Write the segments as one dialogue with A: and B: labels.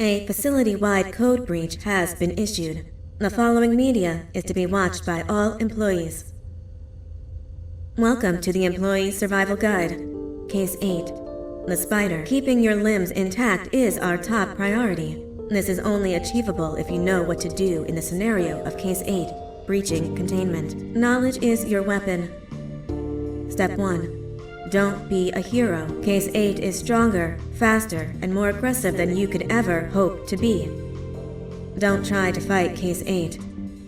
A: A facility-wide code breach has been issued. The following media is to be watched by all employees. Welcome to the Employee Survival Guide. Case 8. The spider. Keeping your limbs intact is our top priority. This is only achievable if you know what to do in the scenario of Case 8, breaching containment. Knowledge is your weapon. Step 1. Don't be a hero. Case 8 is stronger, faster, and more aggressive than you could ever hope to be. Don't try to fight Case 8.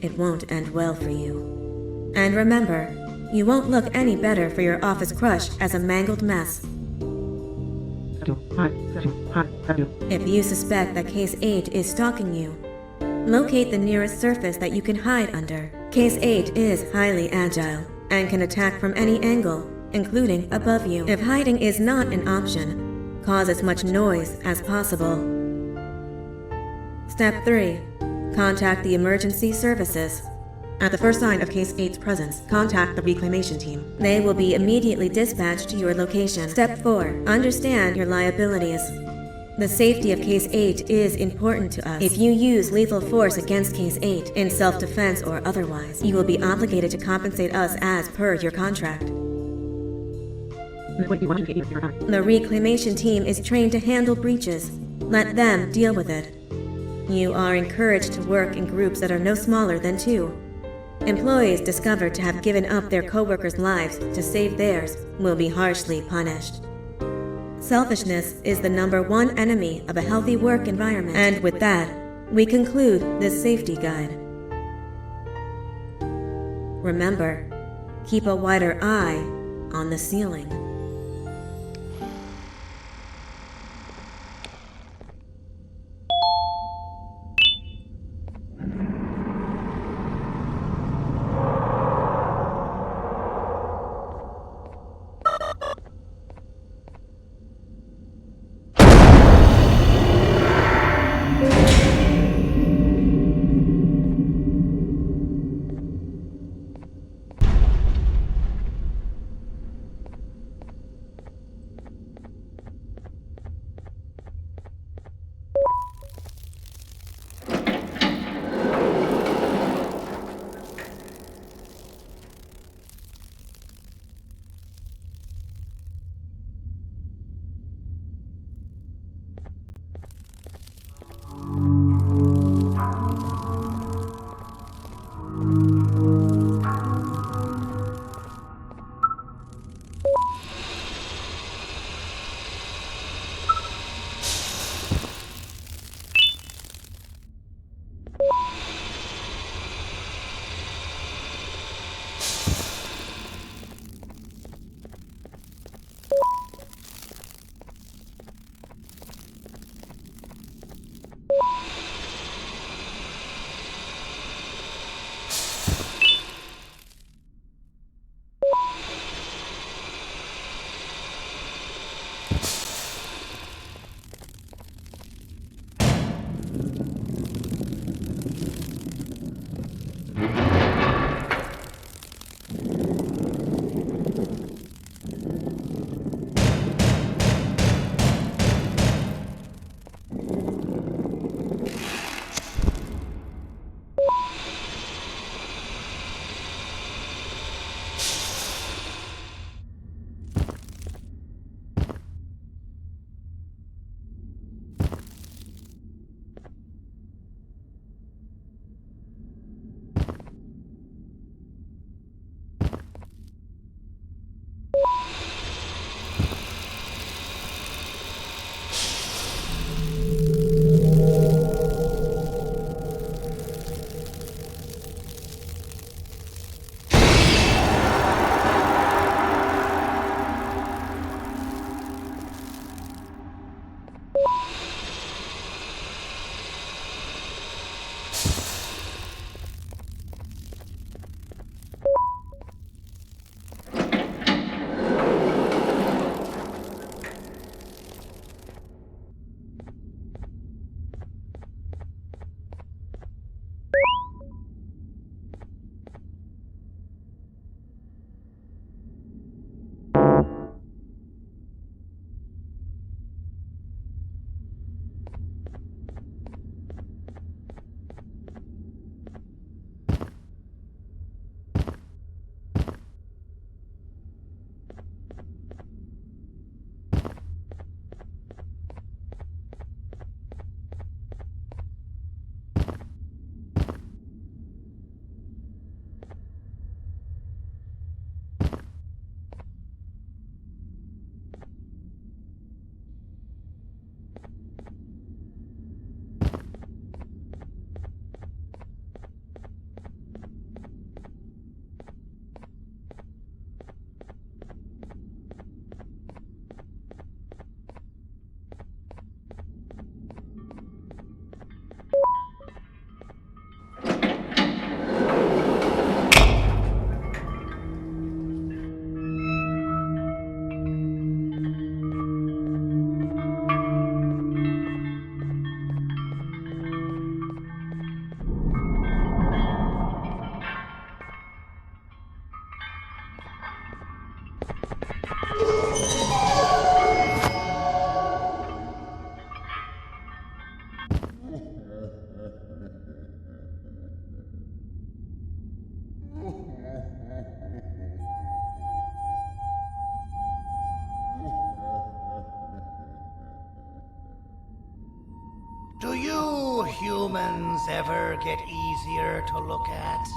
A: It won't end well for you. And remember, you won't look any better for your office crush as a mangled mess. If you suspect that Case 8 is stalking you, locate the nearest surface that you can hide under. Case 8 is highly agile and can attack from any angle, including above you. If hiding is not an option, cause as much noise as possible. Step 3. Contact the emergency services. At the first sign of Case 8's presence, contact the reclamation team. They will be immediately dispatched to your location. Step 4. Understand your liabilities. The safety of Case 8 is important to us. If you use lethal force against Case 8, in self-defense or otherwise, you will be obligated to compensate us as per your contract. The reclamation team is trained to handle breaches. Let them deal with it. You are encouraged to work in groups that are no smaller than 2. Employees discovered to have given up their coworkers' lives to save theirs will be harshly punished. Selfishness is the #1 enemy of a healthy work environment. And with that, we conclude this safety guide. Remember, keep a wider eye on the ceiling.
B: humans ever get easier to look at?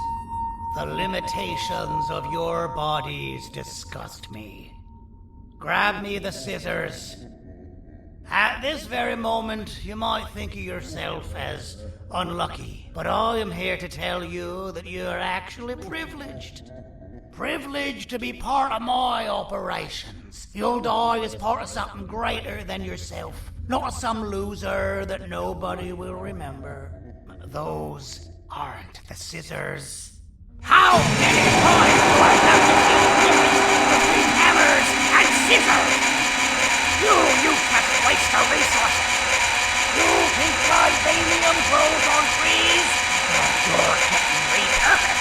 B: The limitations of your bodies disgust me. Grab me the scissors. At this very moment, you might think of yourself as unlucky, but I am here to tell you that you are actually privileged. Privileged to be part of my operations. You'll die as part of something greater than yourself, not as some loser that nobody will remember. Those aren't the scissors. How many times do I have to keep the difference between hammers and scissors? You useless waste of resources! You think vibranium grows on trees? You're getting repurposed!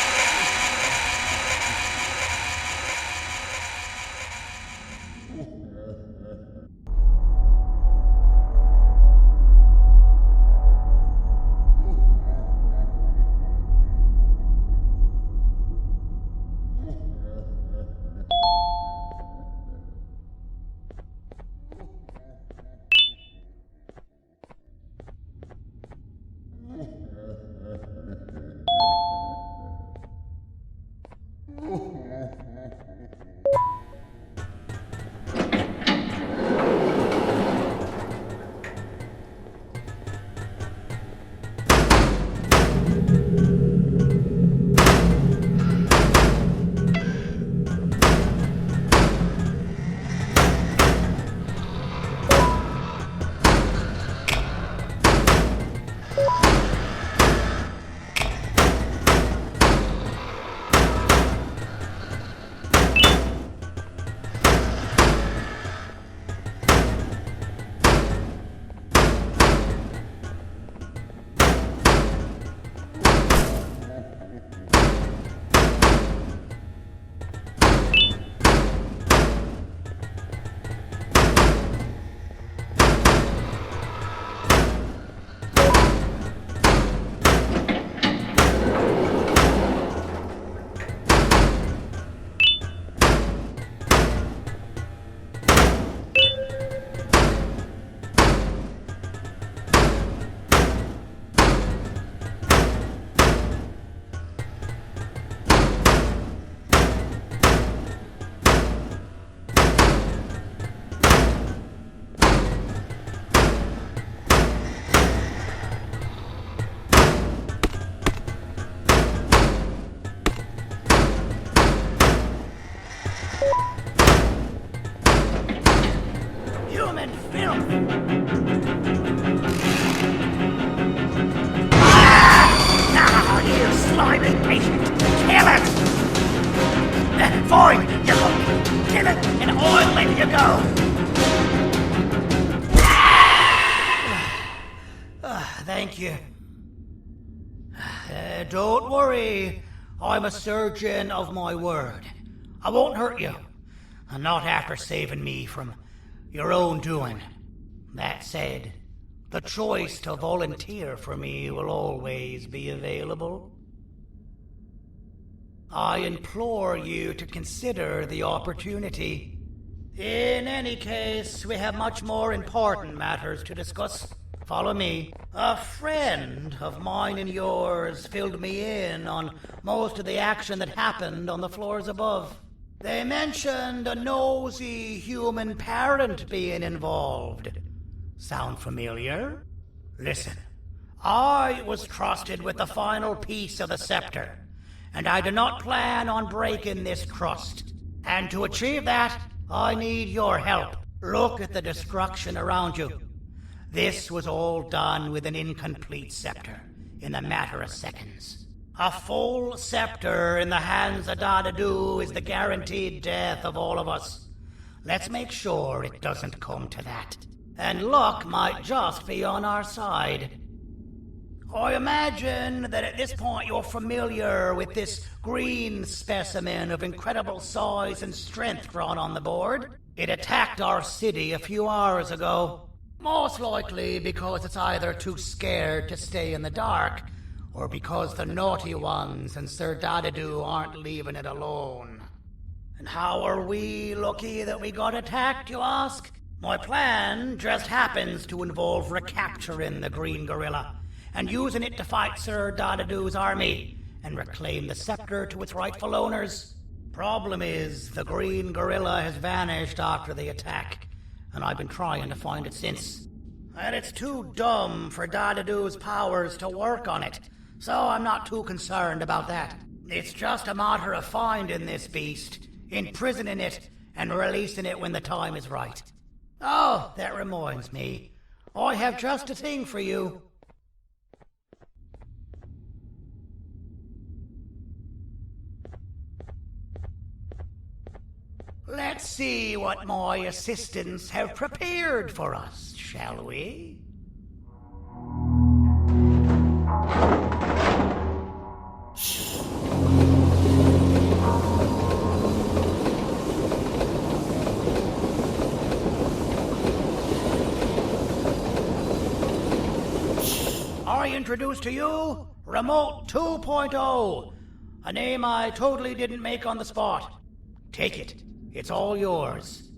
B: Human filth! Now, you slimy patient! Kill it! Fine, you go! Kill it, and I'll let you go! Thank you. Don't worry. I'm a surgeon of my word. I won't hurt you. Not after saving me from your own doing. That said, the choice to volunteer for me will always be available. I implore you to consider the opportunity. In any case, we have much more important matters to discuss. Follow me. A friend of mine and yours filled me in on most of the action that happened on the floors above. They mentioned a nosy human parent being involved. Sound familiar? Listen, I was trusted with the final piece of the scepter, and I do not plan on breaking this trust. And to achieve that, I need your help. Look at the destruction around you. This was all done with an incomplete scepter, in a matter of seconds. A full scepter in the hands of Dadadu is the guaranteed death of all of us. Let's make sure it doesn't come to that. And luck might just be on our side. I imagine that at this point you're familiar with this green specimen of incredible size and strength drawn on the board. It attacked our city a few hours ago. Most likely because it's either too scared to stay in the dark, or because the naughty ones and Sir Dadadu aren't leaving it alone. And how are we lucky that we got attacked, you ask? My plan just happens to involve recapturing the green gorilla and using it to fight Sir Dadadoo's army and reclaim the scepter to its rightful owners. Problem is, the green gorilla has vanished after the attack, and I've been trying to find it since. And it's too dumb for Dadadoo's powers to work on it, so I'm not too concerned about that. It's just a matter of finding this beast, imprisoning it, and releasing it when the time is right. Oh, that reminds me. I have just a thing for you. Let's see what my assistants have prepared for us, shall we? I introduce to you Remote 2.0, a name I totally didn't make on the spot. Take it. It's all yours.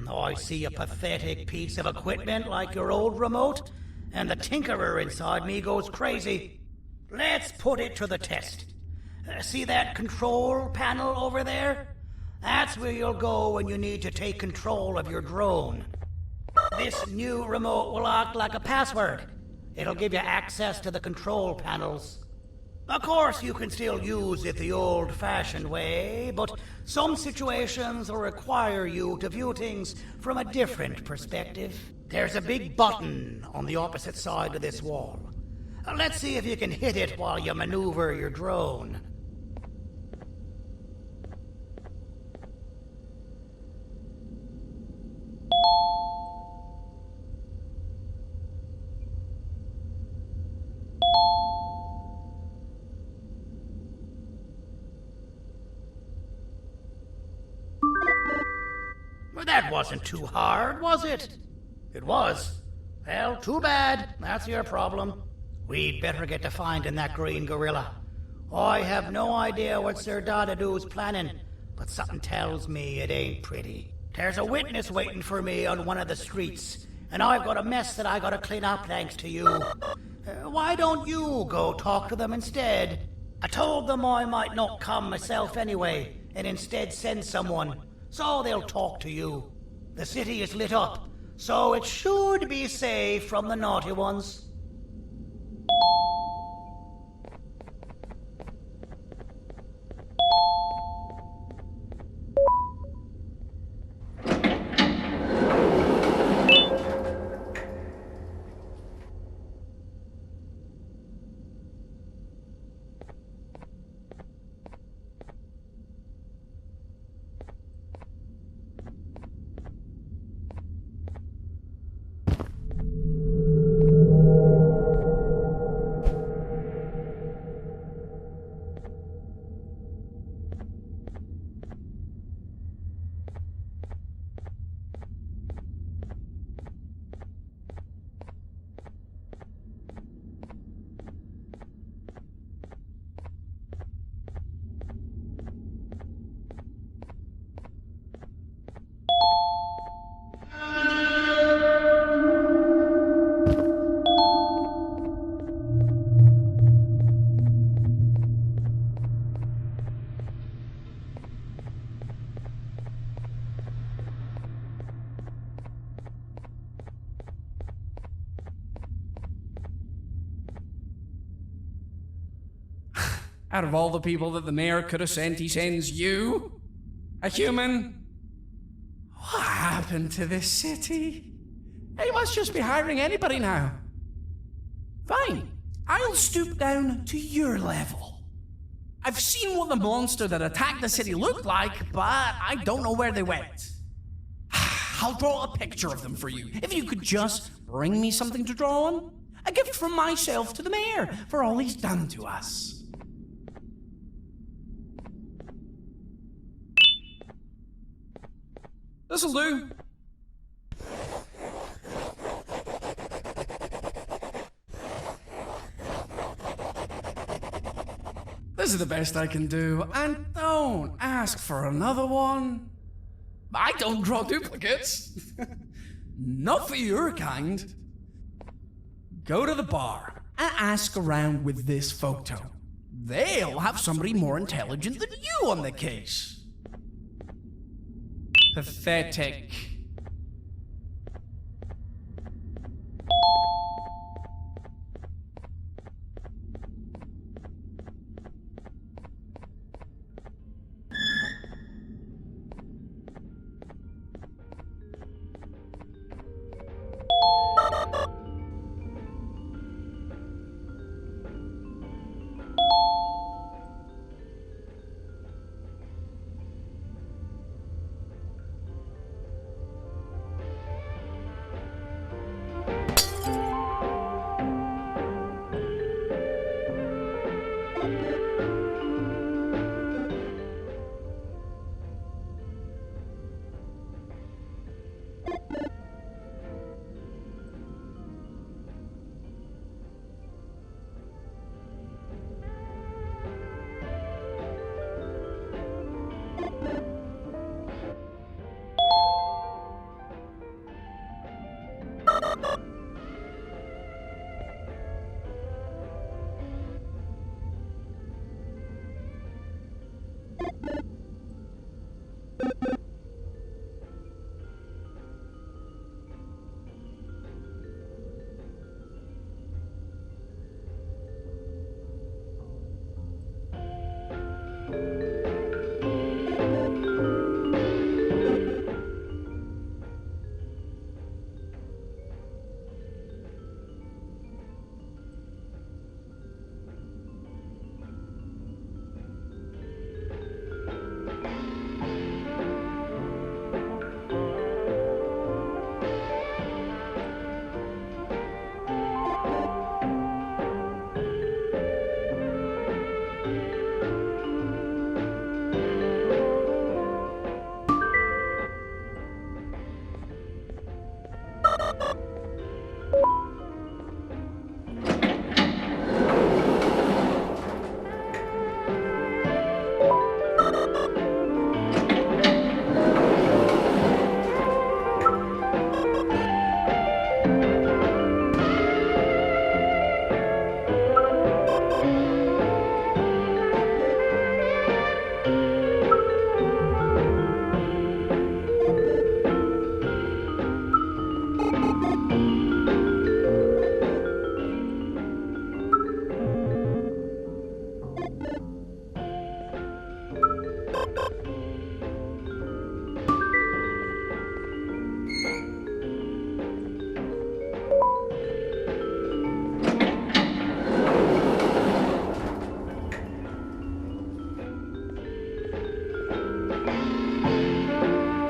B: I see a pathetic piece of equipment like your old remote, and the tinkerer inside me goes crazy. Let's put it to the test. See that control panel over there? That's where you'll go when you need to take control of your drone. This new remote will act like a password. It'll give you access to the control panels. Of course, you can still use it the old-fashioned way, but some situations will require you to view things from a different perspective. There's a big button on the opposite side of this wall. Let's see if you can hit it while you maneuver your drone. That wasn't too hard, was it? It was. Well, too bad. That's your problem. We'd better get to finding that green gorilla. I have no idea what Sir Dadadoo's planning, but something tells me it ain't pretty. There's a witness waiting for me on one of the streets, and I've got a mess that I gotta clean up thanks to you. Why don't you go talk to them instead? I told them I might not come myself anyway, and instead send someone. So they'll talk to you. The city is lit up, so it should be safe from the naughty ones.
C: Out of all the people that the mayor could have sent, he sends you? A human? What happened to this city? He must just be hiring anybody now. Fine, I'll stoop down to your level. I've seen what the monster that attacked the city looked like, but I don't know where they went. I'll draw a picture of them for you, if you could just bring me something to draw on. A gift from myself to the mayor for all he's done to us. This'll do. This is the best I can do, and don't ask for another one. I don't draw duplicates. Not for your kind. Go to the bar and ask around with this photo. They'll have somebody more intelligent than you on the case. Pathetic.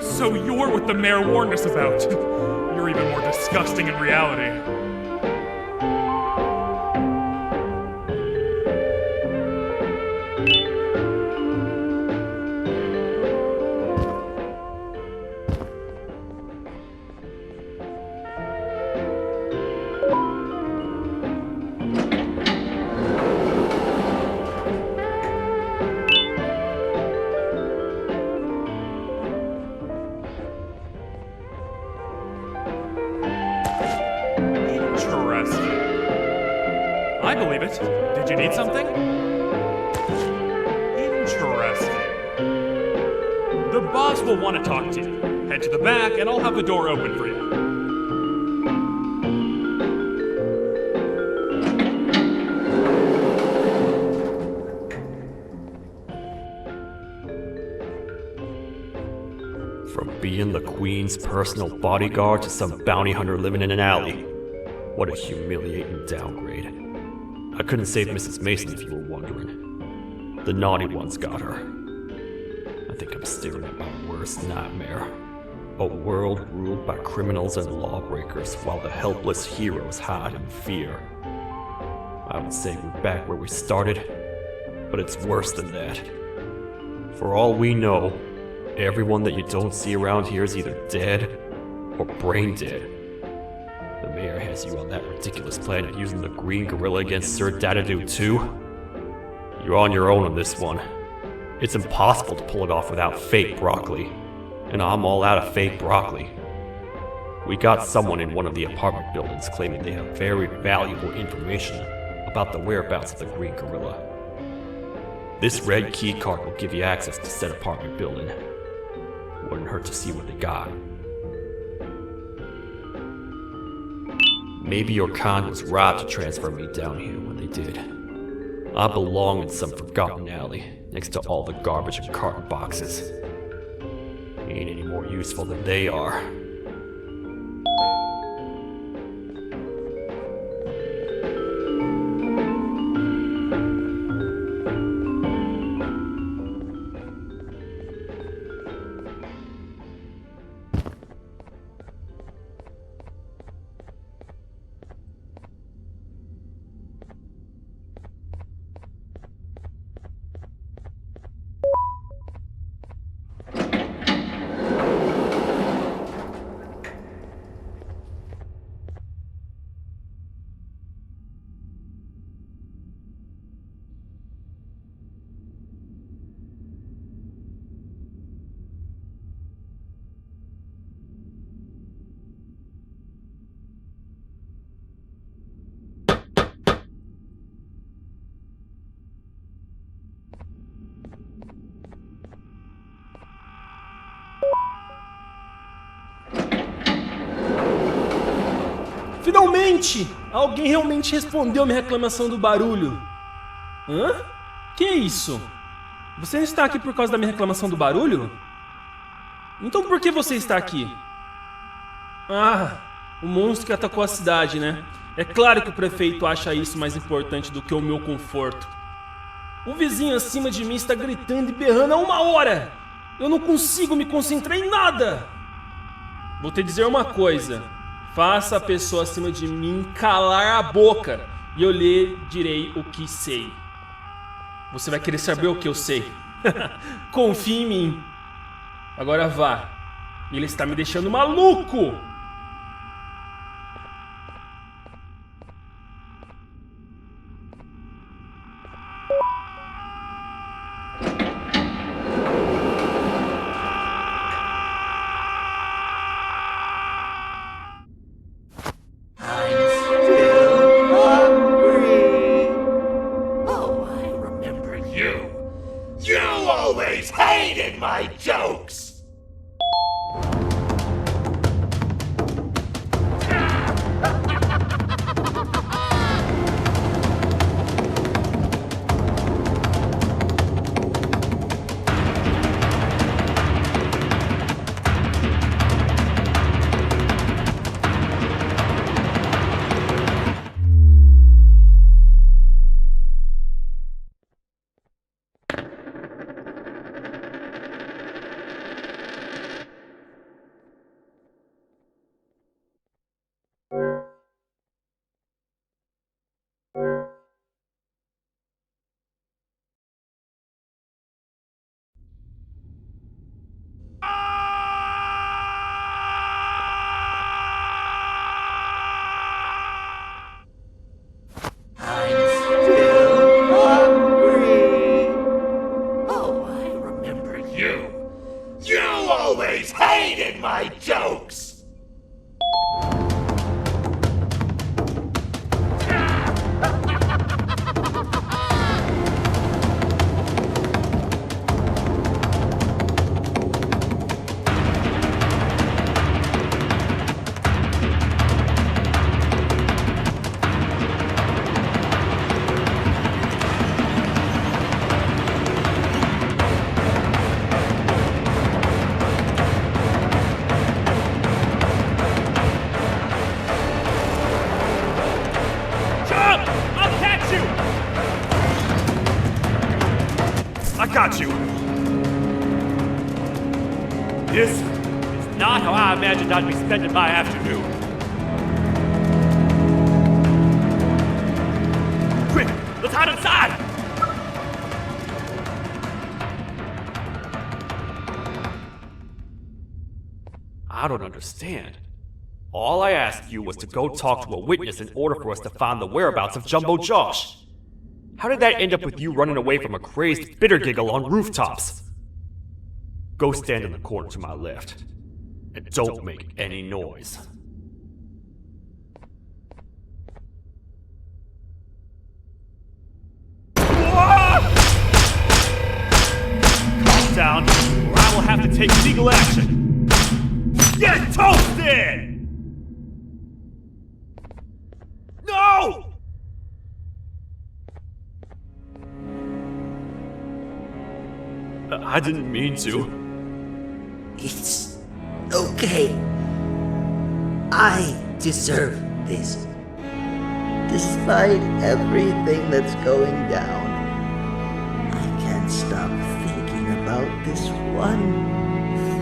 D: So you're what the mayor warned us about. You're even more disgusting in reality. I believe it. Did you need something? Interesting. The boss will want to talk to you. Head to the back and I'll have the door open for you.
E: From being the Queen's personal bodyguard to some bounty hunter living in an alley. What a humiliating downgrade. I couldn't save Mrs. Mason if you were wondering. The naughty ones got her. I think I'm staring at my worst nightmare. A world ruled by criminals and lawbreakers while the helpless heroes hide in fear. I would say we're back where we started, but it's worse than that. For all we know, everyone that you don't see around here is either dead or brain dead. The mayor has you on that ridiculous planet using the green gorilla against Sir Dadadoo too? You're on your own on this one. It's impossible to pull it off without fake broccoli. And I'm all out of fake broccoli. We got someone in one of the apartment buildings claiming they have very valuable information about the whereabouts of the Green Gorilla. This red key card will give you access to said apartment building. Wouldn't hurt to see what they got. Maybe your con was robbed to transfer me down here when they did. I belong in some forgotten alley next to all the garbage and carton boxes. Ain't any more useful than they are.
F: Finalmente! Alguém realmente respondeu minha reclamação do barulho. Hã? Que é isso? Você não está aqui por causa da minha reclamação do barulho? Então por que você está aqui? Ah, o monstro que atacou a cidade, né? É claro que o prefeito acha isso mais importante do que o meu conforto. O vizinho acima de mim está gritando e berrando há 1 hora! Eu não consigo me concentrar em nada! Vou te dizer uma coisa. Faça a pessoa acima de mim calar a boca e eu lhe direi o que sei. Você vai querer saber o que eu sei. Confie em mim. Agora vá. Ele está me deixando maluco!
B: My jokes! My jokes!
D: Got you! This is not how I imagined I'd be spending my afternoon. Quick, let's hide inside!
E: I don't understand. All I asked you was to go talk to a witness in order for us to find the whereabouts of Jumbo Josh. How did that end up with you running away from a crazed bitter giggle on rooftops? Go stand in the corner to my left. And don't make any noise.
D: take legal action. Get toasted! No!
E: I didn't mean to.
G: It's okay. I deserve this. Despite everything that's going down, I can't stop thinking about this one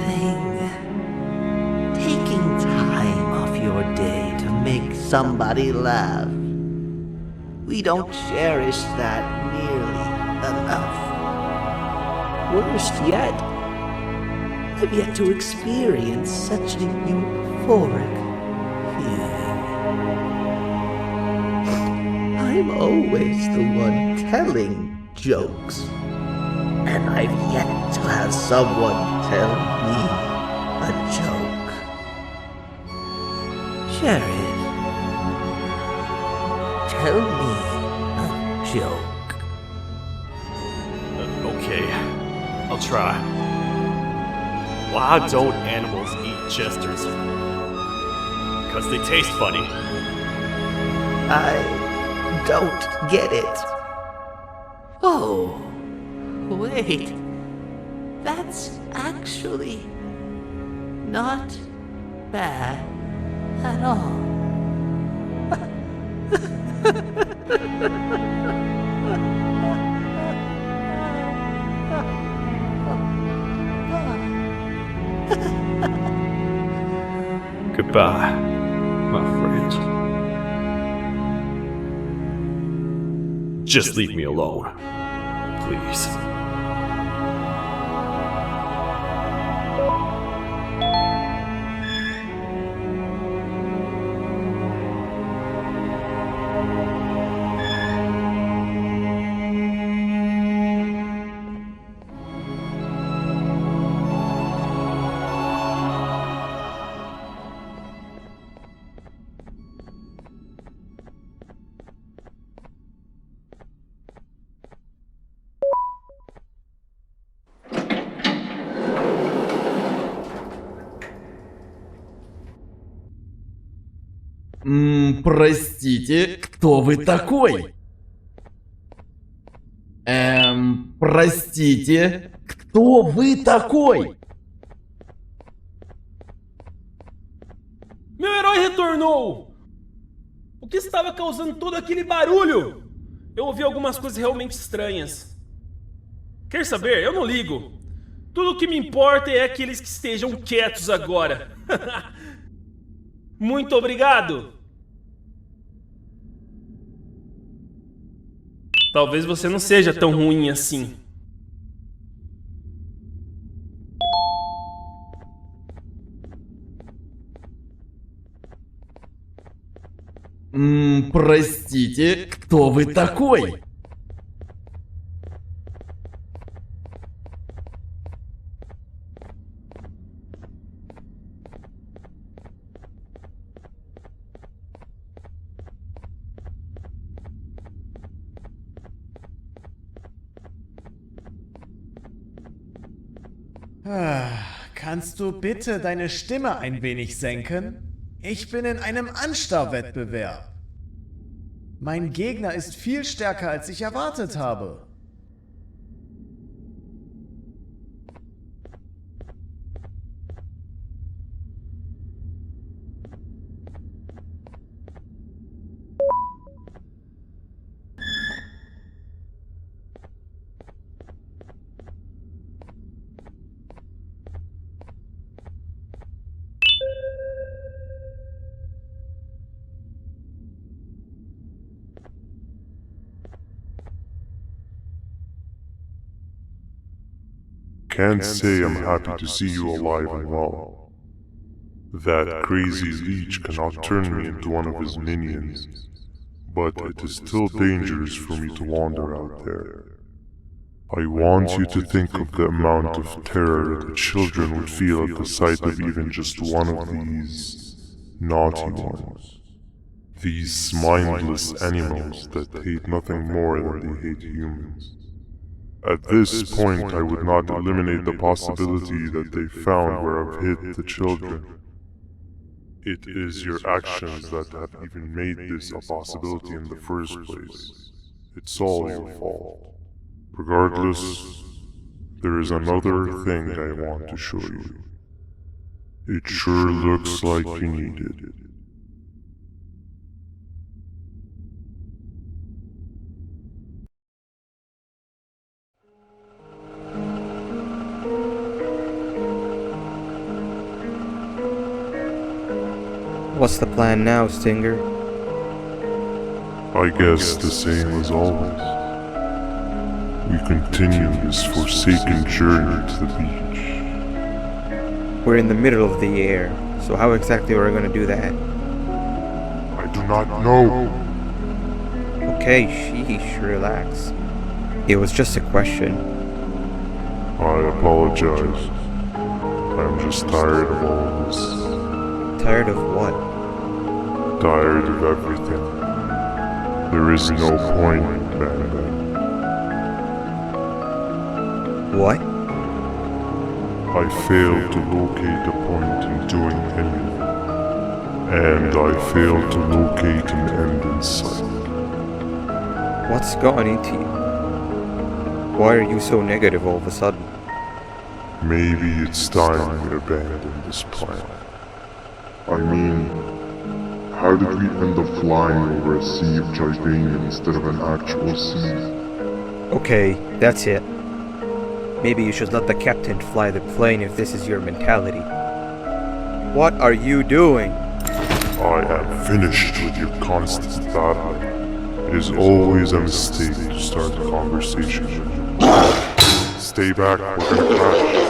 G: thing. Taking time off your day to make somebody laugh. We don't cherish that nearly enough. Worst yet, I've yet to experience such a euphoric feeling. I'm always the one telling jokes, and I've yet to have someone tell me a joke. Sheriff, tell me a joke.
E: Okay, I'll try. Why don't animals eat jesters? Because they taste funny.
G: I don't get it. Oh, wait. That's actually not bad at all.
E: Goodbye, my friend. Just leave me alone, please.
H: Простите, кто вы такой? Простите, кто вы такой?
F: Meu herói retornou! O que estava causando todo aquele barulho? Eu ouvi algumas coisas realmente estranhas. Quer saber? Eu não ligo. Tudo o que me importa é aqueles que estejam quietos agora. Muito obrigado! Talvez você não seja tão ruim assim.
H: Простите, кто вы такой?
I: Kannst du bitte deine Stimme ein wenig senken? Ich bin in einem Anstarrwettbewerb. Mein Gegner ist viel stärker, als ich erwartet habe.
J: Can't say I'm happy to see you alive and well. That crazy leech cannot turn me into one of his minions, but it is still dangerous for me to wander out there. I want you to think of the amount of terror that the children would feel at the sight of even just one of these naughty ones. These mindless animals that hate nothing more than they hate humans. At this point, I would not eliminate the possibility that they found where I've hid the children. It is your actions that have even made this a possibility in the first place. It's all your fault. Regardless, there is another thing I want to show you. It sure looks like you need it.
K: What's the plan now, Stinger?
J: I guess the same as always. We continue this forsaken journey to the beach.
K: We're in the middle of the air, so how exactly are we going to do that?
J: I do not know.
K: Okay, sheesh, relax. It was just a question.
J: I apologize. I'm just tired of all this.
K: Tired of what?
J: Tired of everything. There is no point, banban.
K: What?
J: I failed to locate a point in doing anything. And I failed to locate an end in sight.
K: What's gone into you? Why are you so negative all of a sudden?
J: Maybe it's time we abandon this plan. I mean, how did we end up flying over a sea of Jardania instead of an actual sea?
K: Okay, that's it. Maybe you should let the captain fly the plane if this is your mentality. What are you doing?
J: I am finished with your constant battling. It is always a mistake to start a conversation with you. Stay back, we're gonna crash.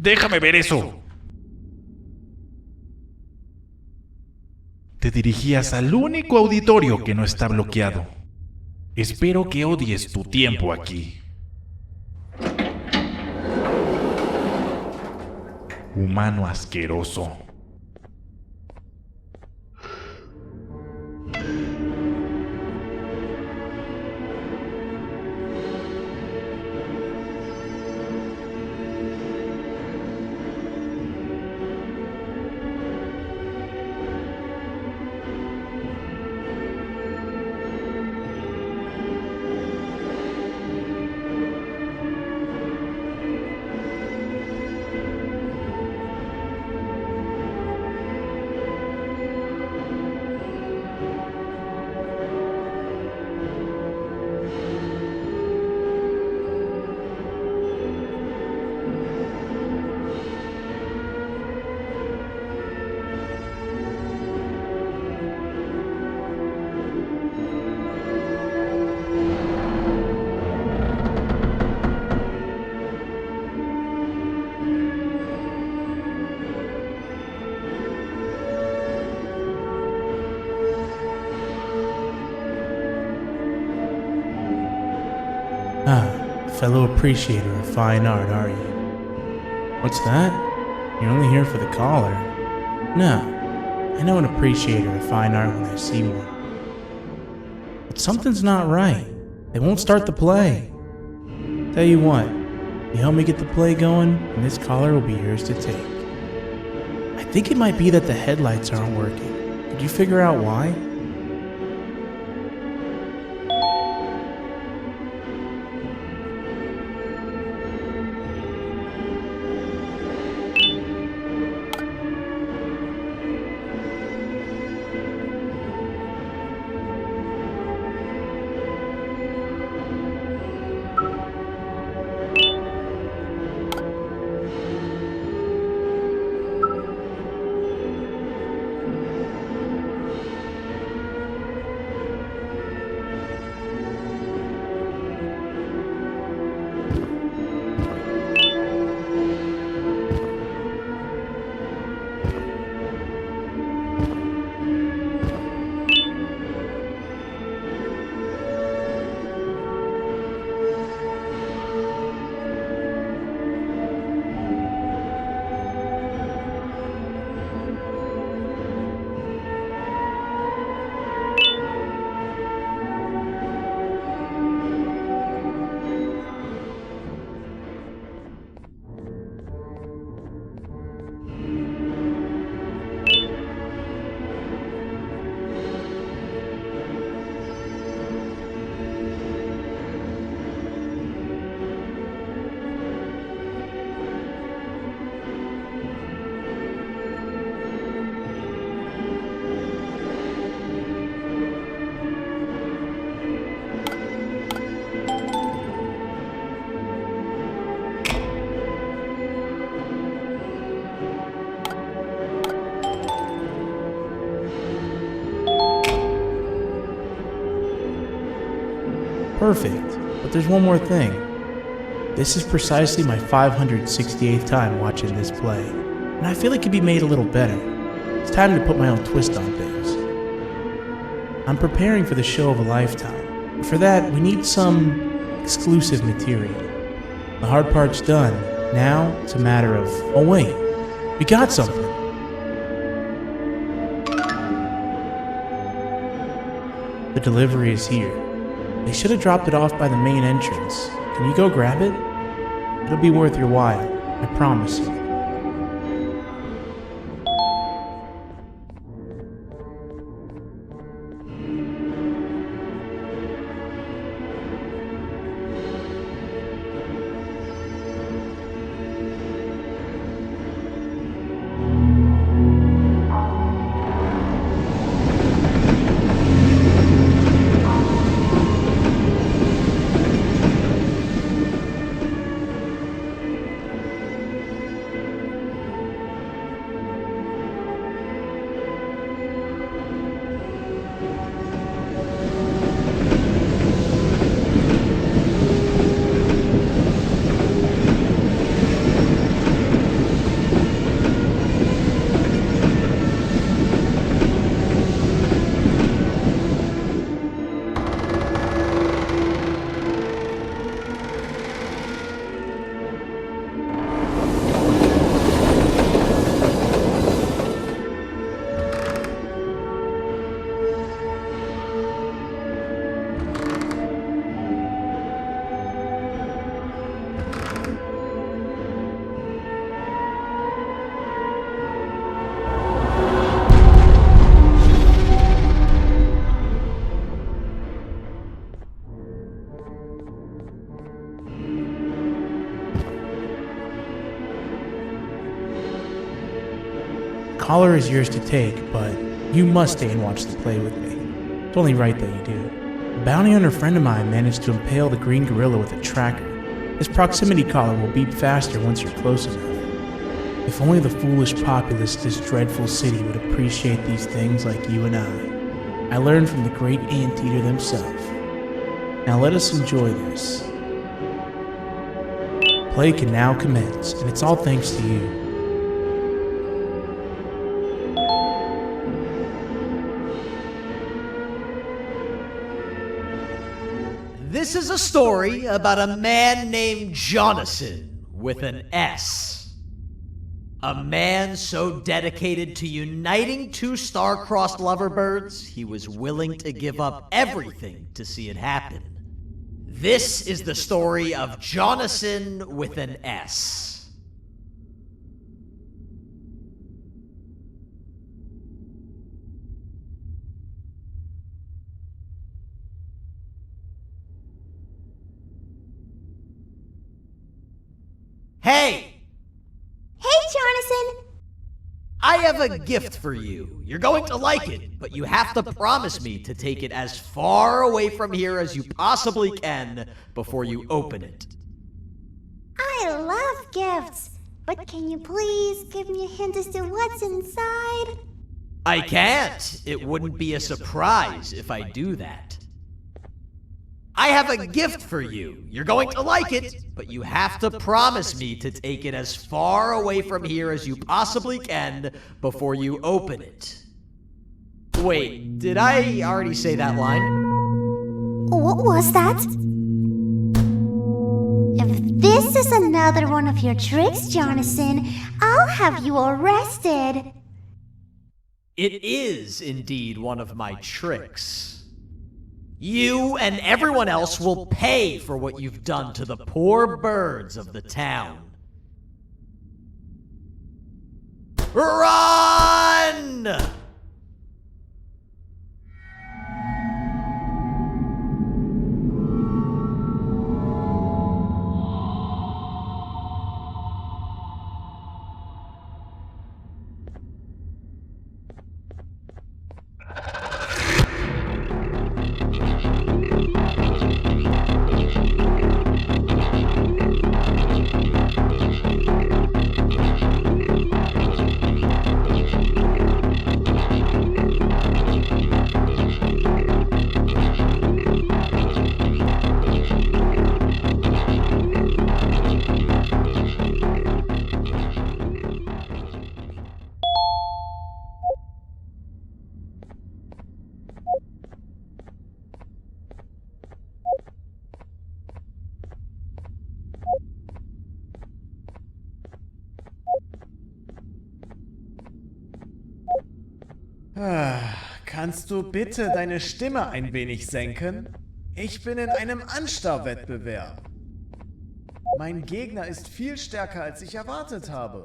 L: Déjame ver eso. Te dirigías al único auditorio que no está bloqueado. Espero que odies tu tiempo aquí. Humano asqueroso.
M: Fellow appreciator of fine art, are you? What's that? You're only here for the collar. No, I know an appreciator of fine art when I see one. But something's not right. They won't start the play. Tell you what, You help me get the play going, and this collar will be yours to take. I think it might be that the headlights aren't working. Could you figure out why? Perfect. But there's one more thing. This is precisely my 568th time watching this play, and I feel it could be made a little better. It's time to put my own twist on things. I'm preparing for the show of a lifetime. For that, we need some exclusive material. The hard part's done. Now, it's a matter of... Oh wait, we got something. The delivery is here. They should have dropped it off by the main entrance. Can you go grab it? It'll be worth your while, I promise you. Collar is yours to take, but you must stay and watch the play with me. It's only right that you do. A bounty hunter friend of mine managed to impale the green gorilla with a tracker. His proximity collar will beep faster once you're close enough. If only the foolish populace of this dreadful city would appreciate these things like you and I. I learned from the great anteater themselves. Now let us enjoy this. Play can now commence, and it's all thanks to you.
N: This is a story about a man named Jonathan with an S. A man so dedicated to uniting two star-crossed loverbirds, he was willing to give up everything to see it happen. This is the story of Jonathan with an S. Hey!
O: Hey, Jonathan!
N: I have a gift for you. You're going to like it, but you have to promise me to take it as far away from here as you possibly can before you open it.
O: I love gifts, but can you please give me a hint as to what's inside?
N: I can't. It wouldn't be a surprise if I do that. I have a gift for you. You're going to like it, but you have to promise me to take it as far away from here as you possibly can before you open it. Wait, did I already say that line?
O: What was that? If this is another one of your tricks, Jonathan, I'll have you arrested.
N: It is indeed one of my tricks. You and everyone else will pay for what you've done to the poor birds of the town. Run!
I: Kannst du bitte deine Stimme ein wenig senken? Ich bin in einem Anstarrwettbewerb. Mein Gegner ist viel stärker, als ich erwartet habe.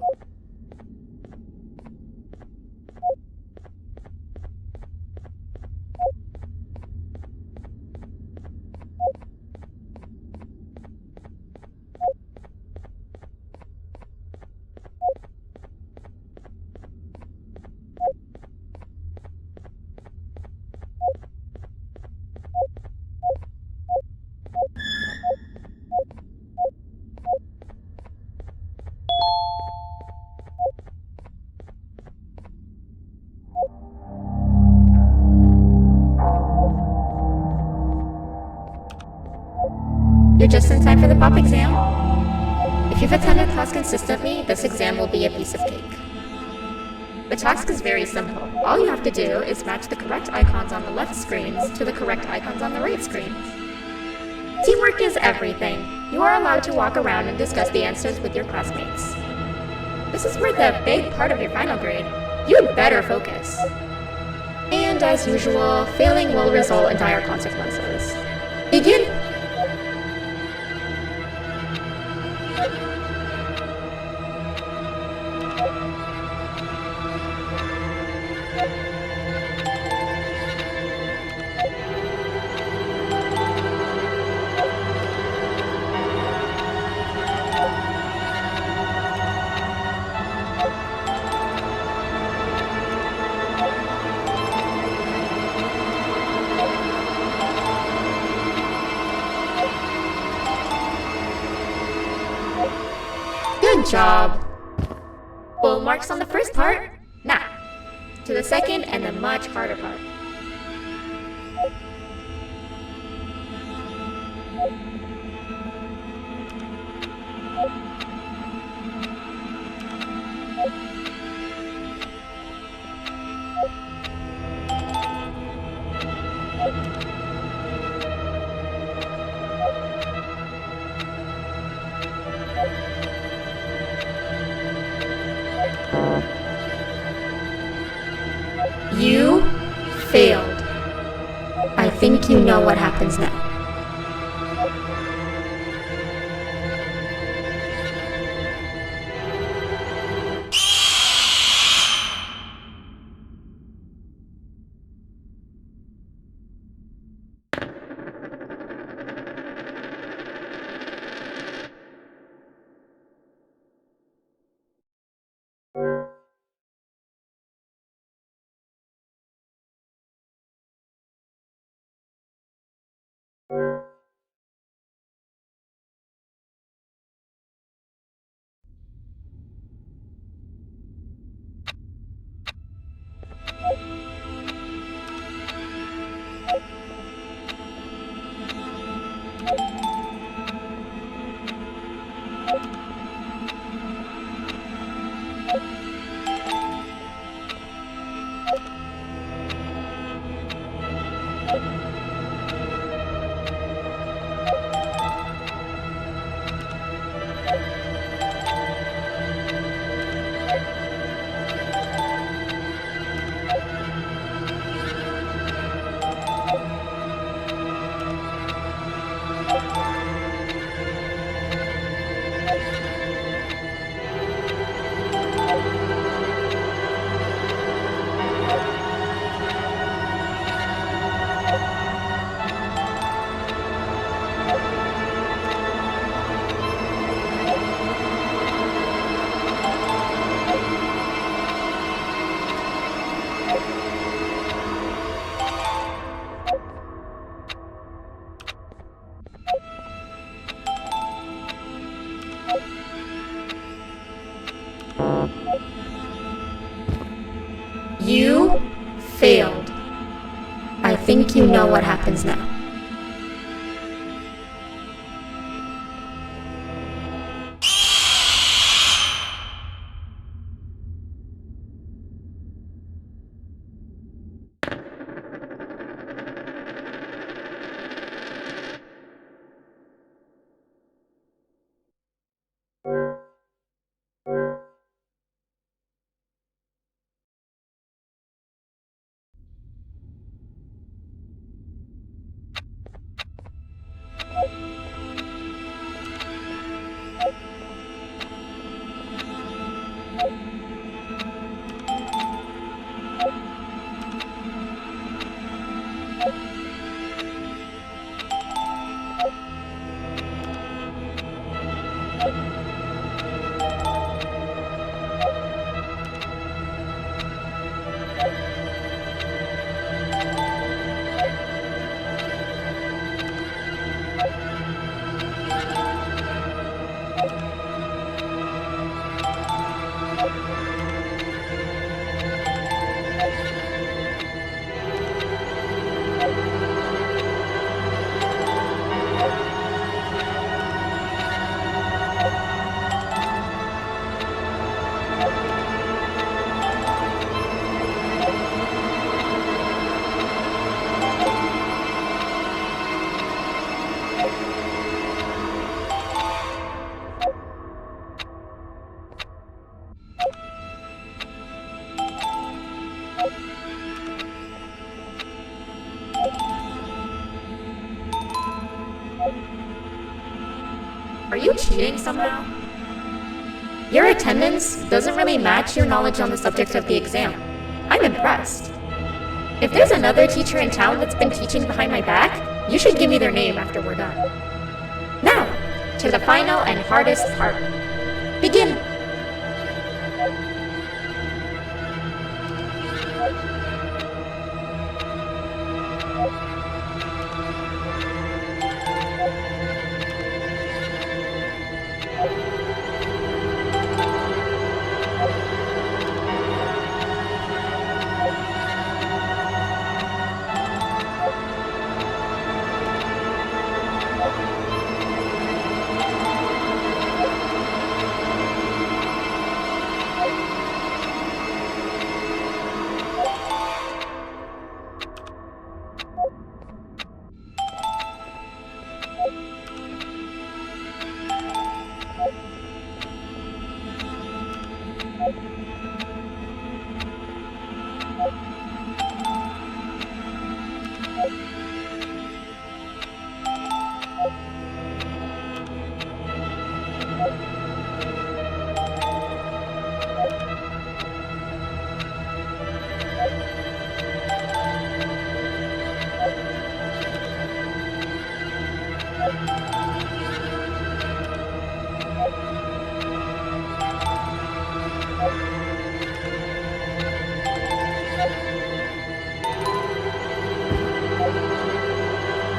P: You're just in time for the pop exam. If you've attended class consistently, this exam will be a piece of cake. The task is very simple. All you have to do is match the correct icons on the left screens to the correct icons on the right screens. Teamwork is everything. You are allowed to walk around and discuss the answers with your classmates. This is where the big part of your final grade. You'd better focus. And as usual, failing will result in dire consequences. Begin! Good job. Full marks on the first part. Now, to the second and the much harder part. You failed. I think you know what happens now. you know what happens now. Are you cheating somehow? Your attendance doesn't really match your knowledge on the subject of the exam. I'm impressed. If there's another teacher in town that's been teaching behind my back, you should give me their name after we're done. Now, to the final and hardest part. Begin!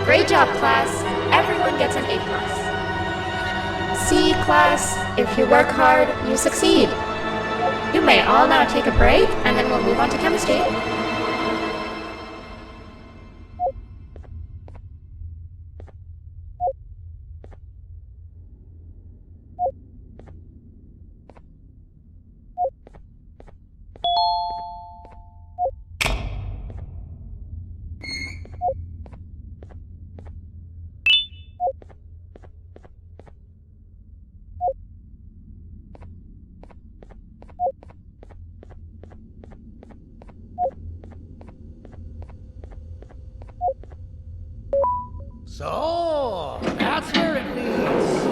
P: Great job, class. Everyone gets an A+. See, class, if you work hard, you succeed. You may all now take a break, and then we'll move on to chemistry.
B: So, that's where it leads.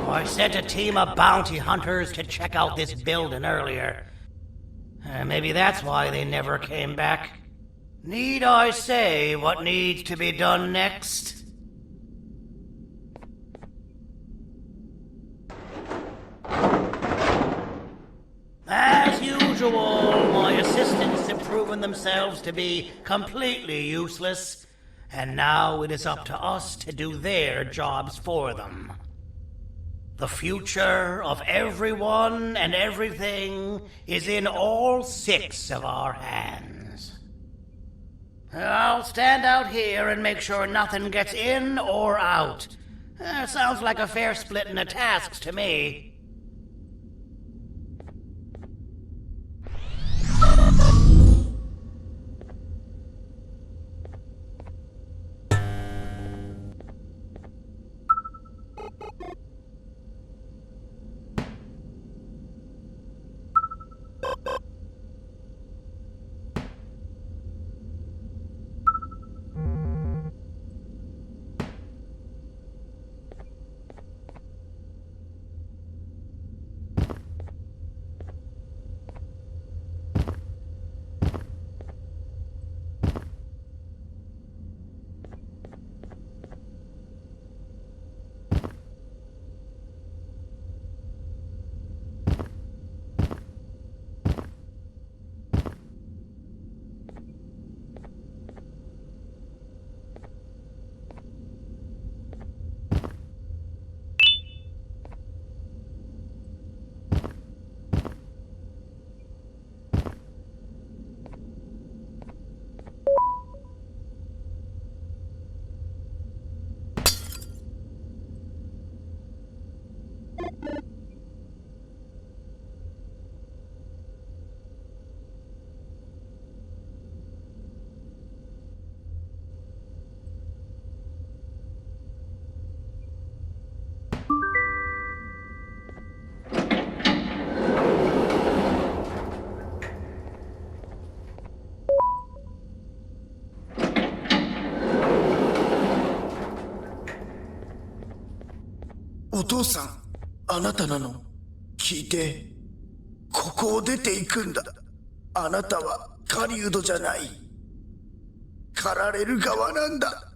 B: I sent a team of bounty hunters to check out this building earlier. Maybe that's why they never came back. Need I say what needs to be done next? As usual, my assistants have proven themselves to be completely useless, and now it is up to us to do their jobs for them. The future of everyone and everything is in all 6 of our hands. I'll stand out here and make sure nothing gets in or out. Sounds like a fair splitting of tasks to me.
Q: お父さん、あなたなの？聞いて。ここを出ていくんだ。あなたは狩人じゃない。狩られる側なんだ。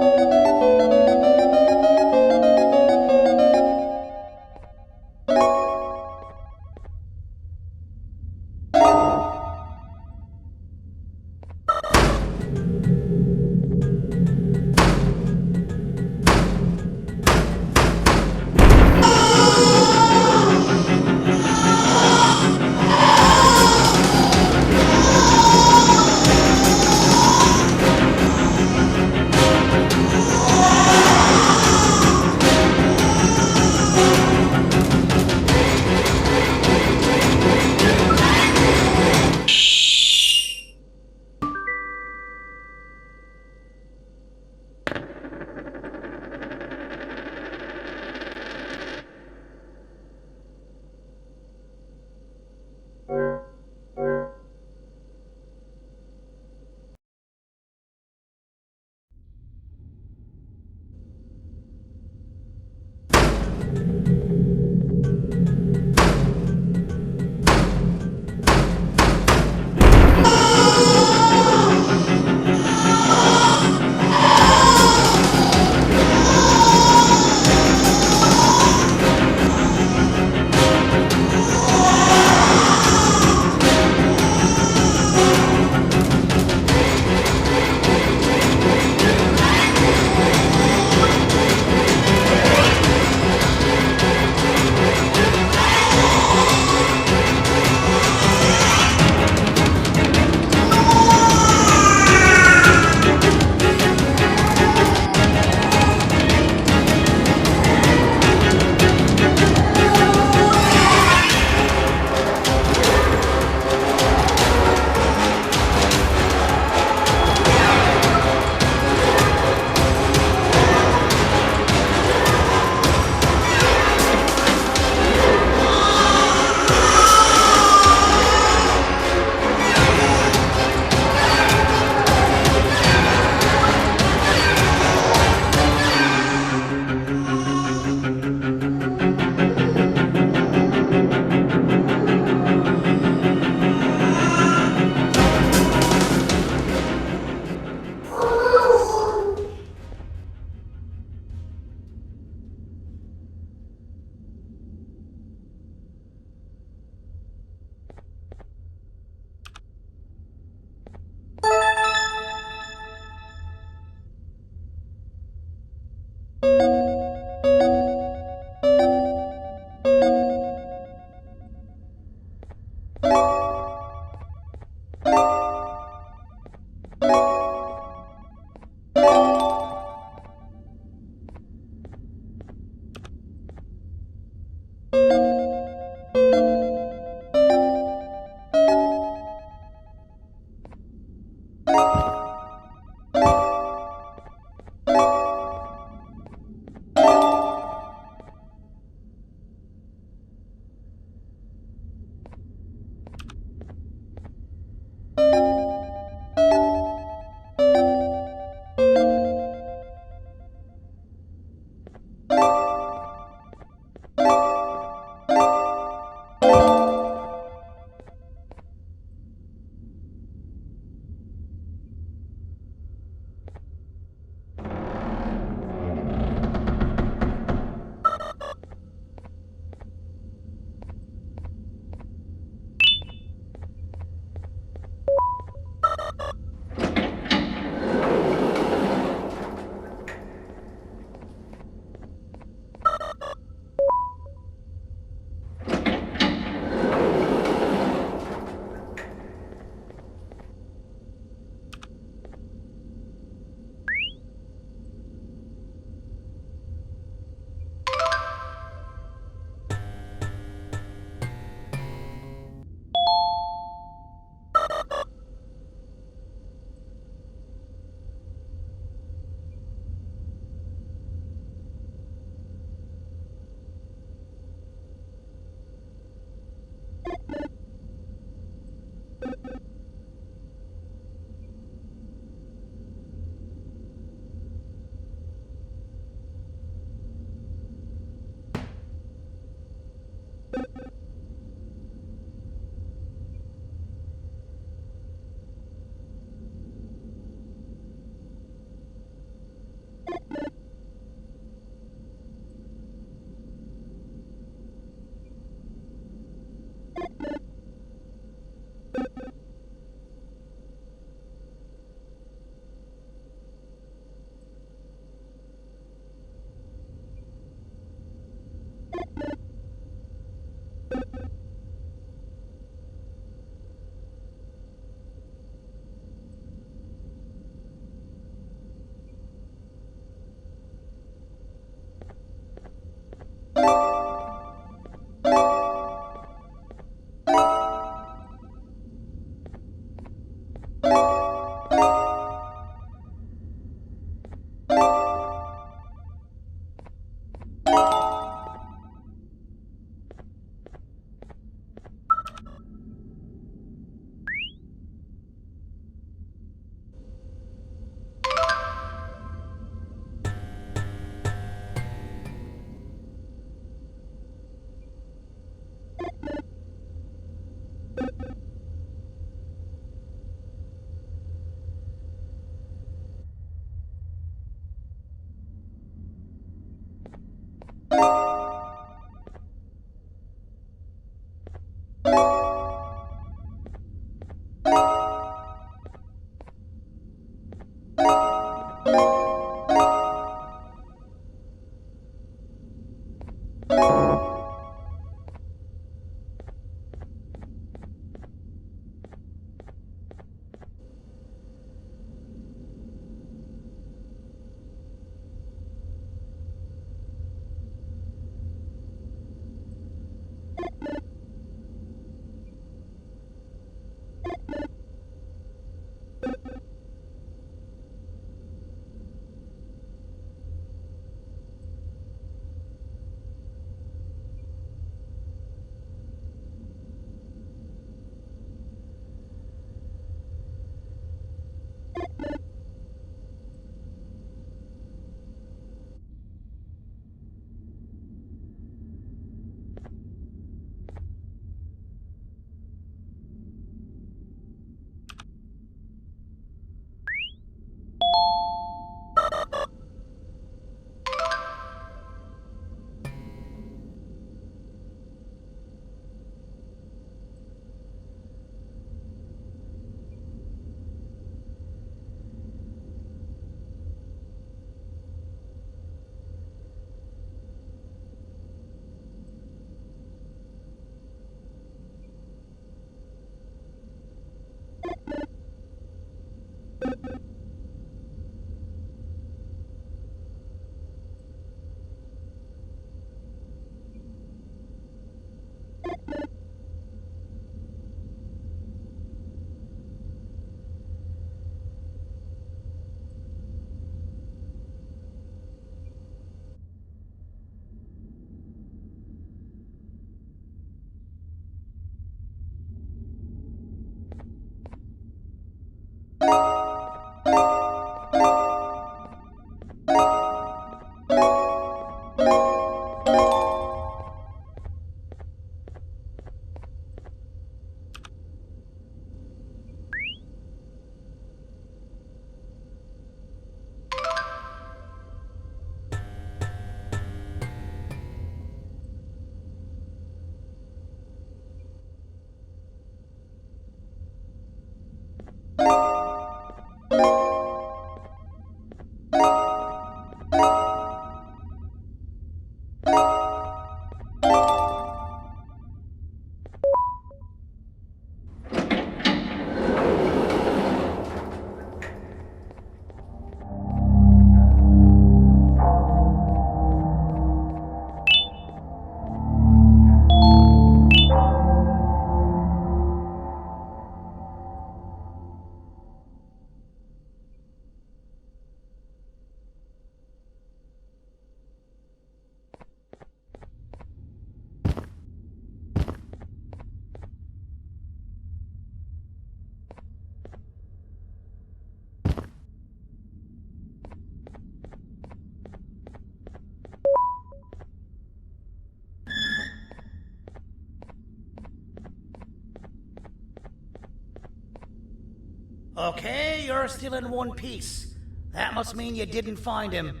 B: Okay, you're still in one piece. That must mean you didn't find him.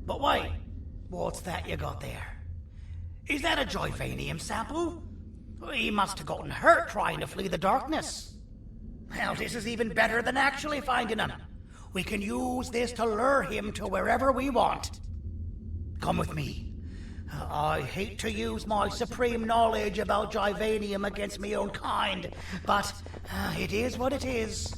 B: But wait, what's that you got there? Is that a Joyvanium sample? He must have gotten hurt trying to flee the darkness. Well, this is even better than actually finding him. We can use this to lure him to wherever we want. Come with me. I hate to use my supreme knowledge about Joyvanium against my own kind, but it is what it is.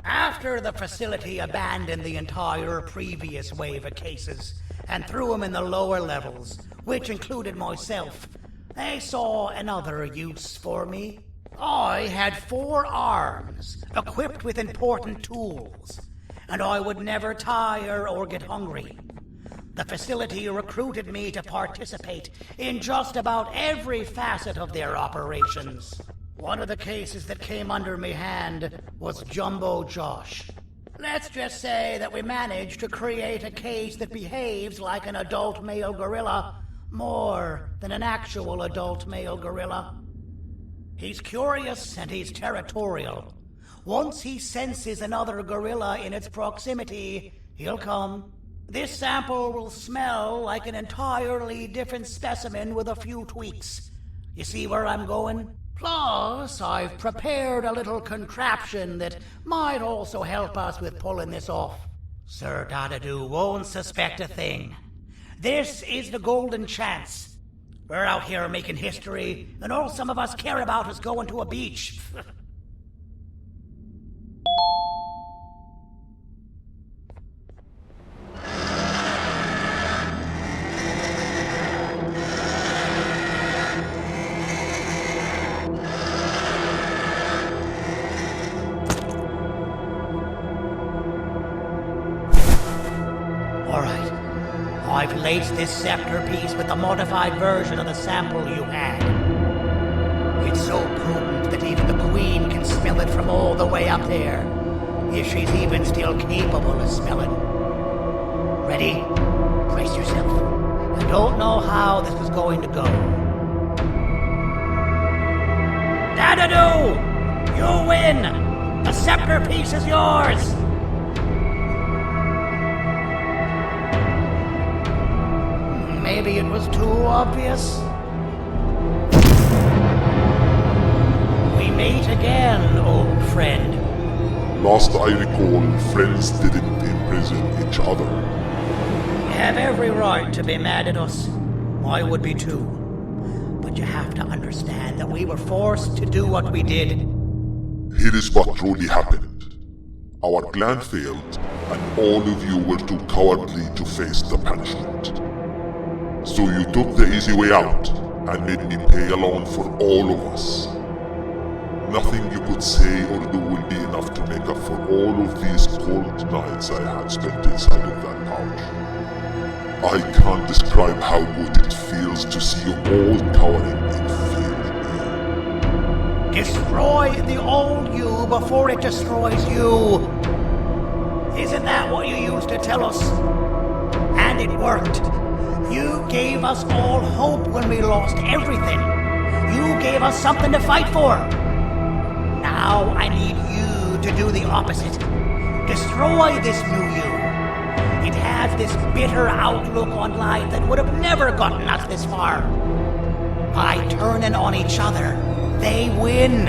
B: After the facility abandoned the entire previous wave of cases and threw them in the lower levels, which included myself, they saw another use for me. I had 4 arms, equipped with important tools, and I would never tire or get hungry. The facility recruited me to participate in just about every facet of their operations. One of the cases that came under me hand was Jumbo Josh. Let's just say that we managed to create a case that behaves like an adult male gorilla more than an actual adult male gorilla. He's curious and he's territorial. Once he senses another gorilla in its proximity, he'll come. This sample will smell like an entirely different specimen with a few tweaks. You see where I'm going? Plus, I've prepared a little contraption that might also help us with pulling this off. Sir Dadadoo won't suspect a thing. This is the golden chance. We're out here making history, and all some of us care about is going to a beach. I've laced this scepter piece with the modified version of the sample you had. It's so potent that even the Queen can smell it from all the way up there, if she's even still capable of smelling. Ready? Brace yourself. I don't know how this is going to go. Dadadoo! You win! The scepter piece is yours! Maybe it was too obvious. We meet again, old friend.
J: Last I recall, friends didn't imprison each other.
B: You have every right to be mad at us. I would be too. But you have to understand that we were forced to do what we did.
J: Here is what truly happened. Our plan failed, and all of you were too cowardly to face the punishment. So you took the easy way out, and made me pay alone for all of us. Nothing you could say or do will be enough to make up for all of these cold nights I had spent inside of that pouch. I can't describe how good it feels to see you all cowering in fear.
B: Destroy the old you before it destroys you. Isn't that what you used to tell us? And it worked. You gave us all hope when we lost everything. You gave us something to fight for. Now I need you to do the opposite. Destroy this new you. It has this bitter outlook on life that would have never gotten us this far. By turning on each other, they win.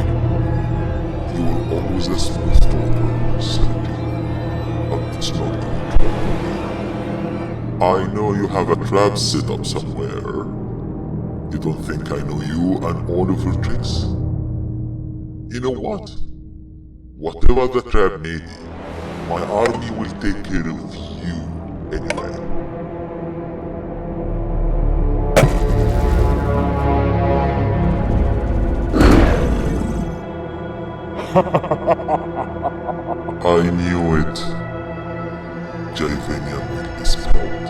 J: You will always a small storm said, but it's not going to trouble me. I know you have a trap set up somewhere. You don't think I know you and all of your tricks? You know what? Whatever the trap may be, my army will take care of you anyway. I knew it. Javanian will be spelled.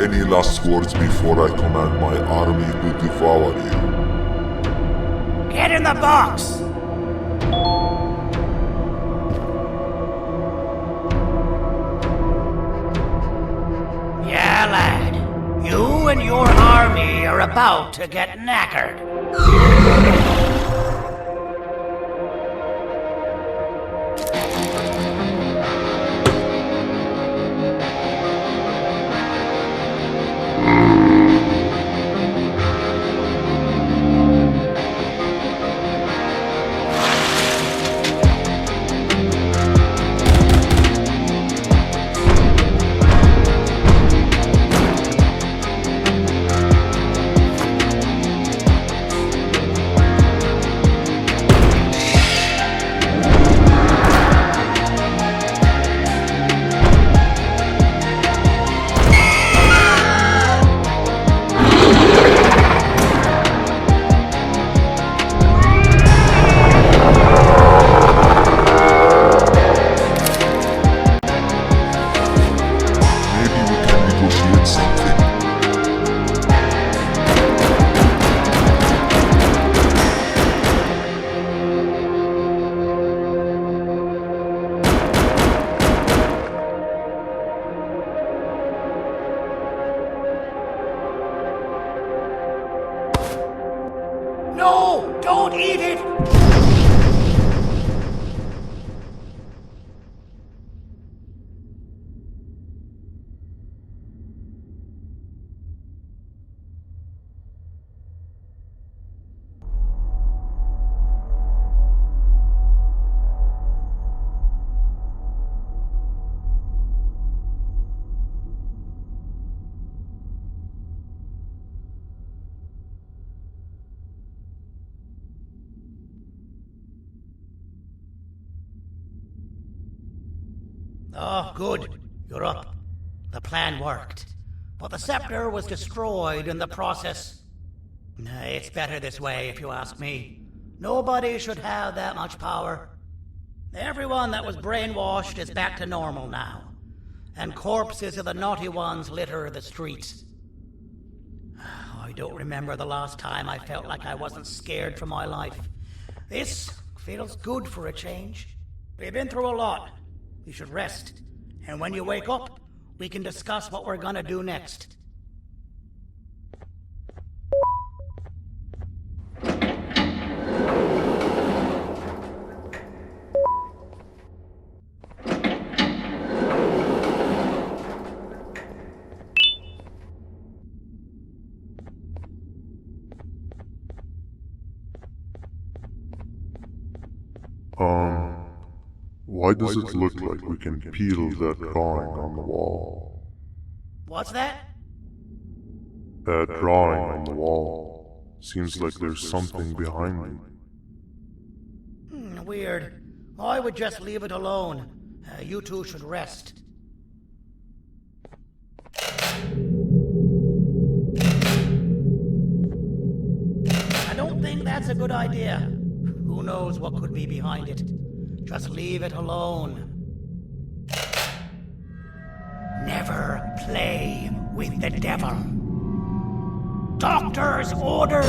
J: Any last words before I command my army to devour you?
B: Get in the box! Yeah, lad. You and your army are about to get knackered. No! Don't eat it! Oh, good. You're up. The plan worked. But the scepter was destroyed in the process. It's better this way, if you ask me. Nobody should have that much power. Everyone that was brainwashed is back to normal now. And corpses of the naughty ones litter the streets. I don't remember the last time I felt like I wasn't scared for my life. This feels good for a change. We've been through a lot. You should rest. And when you wake up, we can discuss what we're gonna do next.
J: Why does it look like we can peel that drawing on the wall?
B: What's that?
J: That drawing on the wall. Seems like there's something behind it.
B: Weird. I would just leave it alone. You two should rest. I don't think that's a good idea. Who knows what could be behind it? Just leave it alone. Never play with the devil. Doctor's orders!